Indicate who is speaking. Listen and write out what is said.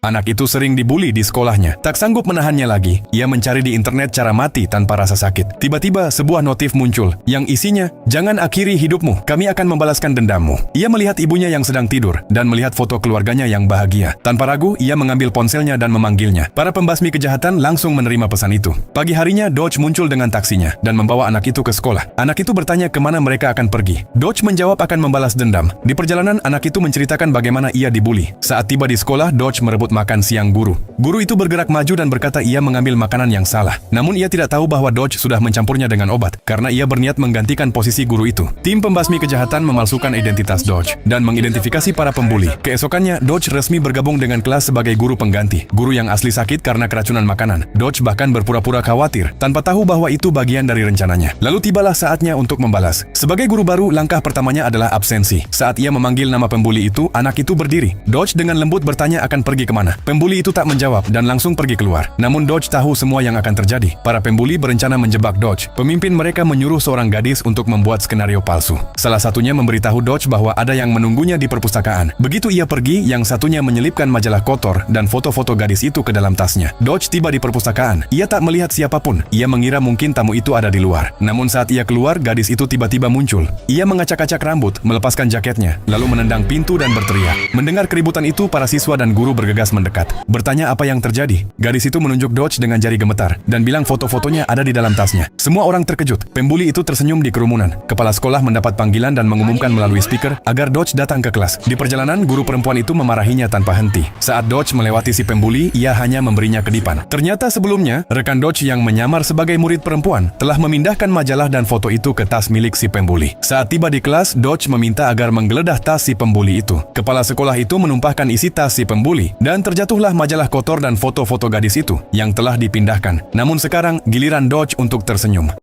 Speaker 1: Anak itu sering dibully di sekolahnya. Tak sanggup menahannya lagi, ia mencari di internet cara mati tanpa rasa sakit. Tiba-tiba sebuah notif muncul yang isinya, "Jangan akhiri hidupmu, kami akan membalaskan dendammu." Ia melihat ibunya yang sedang tidur dan melihat foto keluarganya yang bahagia. Tanpa ragu, ia mengambil ponselnya dan memanggilnya. Para pembasmi kejahatan langsung menerima pesan itu. Pagi harinya, Dodge muncul dengan taksinya dan membawa anak itu ke sekolah. Anak itu bertanya kemana mereka akan pergi. Dodge menjawab akan membalas dendam. Di perjalanan, anak itu menceritakan bagaimana ia dibully. Saat tiba di sekolah, Dodge merebut makan siang guru. Guru itu bergerak maju dan berkata ia mengambil makanan yang salah. Namun ia tidak tahu bahwa Dodge sudah mencampurnya dengan obat, karena ia berniat menggantikan posisi guru itu. Tim pembasmi kejahatan memalsukan identitas Dodge dan mengidentifikasi para pembuli. Keesokannya, Dodge resmi bergabung dengan kelas sebagai guru pengganti. Guru yang asli sakit karena keracunan makanan. Dodge bahkan berpura-pura khawatir, tanpa tahu bahwa itu bagian dari rencananya. Lalu tibalah saatnya untuk membalas. Sebagai guru baru, langkah pertamanya adalah absensi. Saat ia memanggil nama pembuli itu, anak itu berdiri. Dodge dengan lembut bertanya akan pergi kemana. Pembuli itu tak menjawab dan langsung pergi keluar. Namun Dodge tahu semua yang akan terjadi. Para pembuli berencana menjebak Dodge. Pemimpin mereka menyuruh seorang gadis untuk membuat skenario palsu. Salah satunya memberitahu Dodge bahwa ada yang menunggunya di perpustakaan. Begitu ia pergi, yang satunya menyelipkan majalah kotor dan foto-foto gadis itu ke dalam tasnya. Dodge tiba di perpustakaan. Ia tak melihat siapapun. Ia mengira mungkin tamu itu ada di luar. Namun saat ia keluar, gadis itu tiba-tiba muncul. Ia mengacak-acak rambut, melepaskan jaketnya, lalu menendang pintu dan berteriak. Mendengar keributan itu, para siswa dan guru bergegas mendekat. Bertanya apa yang terjadi. Gadis itu menunjuk Dodge dengan jari gemetar dan bilang foto-fotonya ada di dalam tasnya. Semua orang terkejut. Pembuli itu tersenyum di kerumunan. Kepala sekolah mendapat panggilan dan mengumumkan melalui speaker agar Dodge datang ke kelas. Di perjalanan, guru perempuan itu memarahinya tanpa henti. Saat Dodge melewati si pembuli, ia hanya memberinya kedipan. Ternyata sebelumnya, rekan Dodge yang menyamar sebagai murid perempuan telah memindahkan majalah dan foto itu ke tas milik si pembuli. Saat tiba di kelas, Dodge meminta agar menggeledah tas si pembuli itu. Kepala sekolah itu menumpahkan isi tas si pembuli dan terjatuhlah majalah kotor dan foto-foto gadis itu yang telah dipindahkan. Namun sekarang giliran Dodge untuk tersenyum.